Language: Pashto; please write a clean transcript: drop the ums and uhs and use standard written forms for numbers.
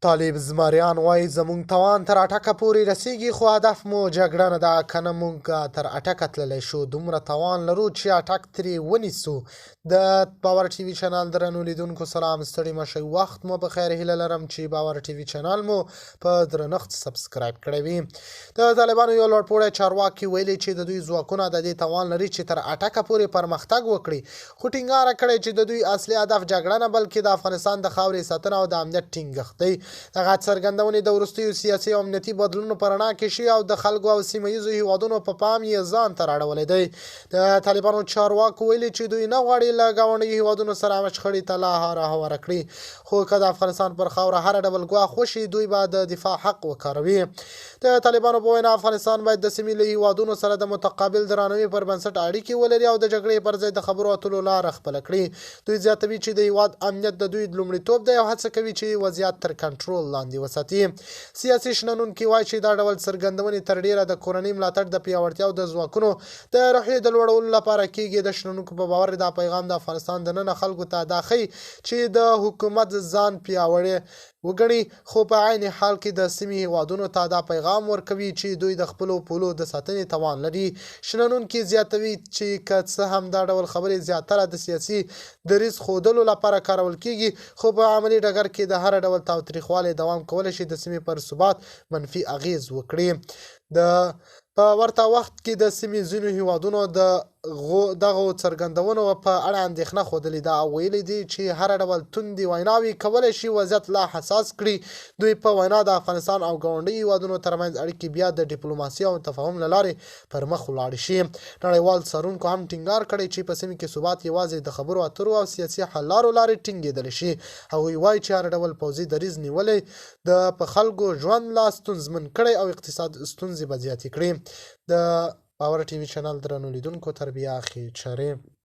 طالب زمریان وایي زموږ توان تر اټکه پورې رسیږي، خو هدف مو جګړه نه ده. که نه موږ تر اټکه تللی شو، دومره توان لرو چې اټک ترې ونیسو. د باور ټي وي چینل درنو لیدونکو سلام، ستړي مه شئ، وخت مو په خیر. هیله لرم چې باور ټي وي چینل مو په درنښت سبسکرایب کړی وي. د طالبانو یو لوړپوړی چارواکي ویلي چې د دوی ځواکونه د دې توان لري چې تر اټکه پورې پرمختګ وکړي، خو ټینګاره کړی چې د دوی اصلي هدف جګړه نه بلکې د افغانستان د خاورې ساتنه او د امنیت ټینګښت دی. دغه څرګندونې د وروستیو سیاسي او امنیتي بدلونونو په رڼا کې شي او د خلکو او سیمه ییزو هیوادونو په پام یې ځان ته راړولی دی. د طالبانو چارواکو ویلي چې دوی نه غواړي له ګاونډیو هیوادونو سره شخړې ته لاره هواره کړي، خو که د افغانستان پر خاوره هر ډول ګواښ وشي، دوی به د دفاع حق وکاروي. د طالبانو په وینا افغانستان باید د سیمې له هیوادونو سره د متقابل درناوي پر بنسټ اړیکې ولري او د جګړې پر ځای د خبرو اترو لاره خپله کړي. دوی زیاتوي چې د هیواد امنیت د دوی لومړیتوب دی او هڅه کوي چې وضعیت تر کنټرول لاندې وساتي. سیاسي شنونکي وایي چې دا ډول څرګندونې تر ډیره د کورنۍ ملاتړ د پیاوړتیا او د ځواکونو د روحیې د لوړولو لپاره کیږي. د شنونکو په باور دا پیغام د افغانستان د ننه خلکو ته دا ښیي چې د حکومت ځان پیاوړی وګڼي، خو په عین حال کې د سیمې هیوادونو ته دا پیغام ورکوي چې دوی د خپلو پولو د ساتنې توان لري. شنونکي زیاتوي چې که څه هم دا ډول خبرې زیاتره د سیاسي دریځ ښودلو لپاره کارول کیږي، خو په عملي ډګر کې د هر ډول تاوتریخوالي دوام کولی شي د سیمې پر ثبات منفي اغیز وکړي. په ورته وخت کې د سیمې ځینو هیوادونو دغو څرګندونو په اړه اندېښنه ښودلې ده او ویلي دي چې هر ډول توندې ویناوې کولی شي وضعیت لا حساس کړي. دوی په وینا د افغانستان او ګاونډي هیوادونو ترمنځ اړیکې بیا د ډیپلوماسي او تفاهم له لارې پر مخ ولاړې شي. نړیوال څارونکو هم ټینګار کړی چې په سیمه کې ثبات یوازې د خبرو اترو او سیاسي حل لارو لارې ټینګېدلی شي. هغوی وایي چې هر ډول پوځي دریځ نیولی د په خلکو ژوند لا ستونزمن کړی او اقتصاد ستونزې به زیاتې کړي. د باور ټي وي چینل درنو لیدونکو تر بیا ښې چارې.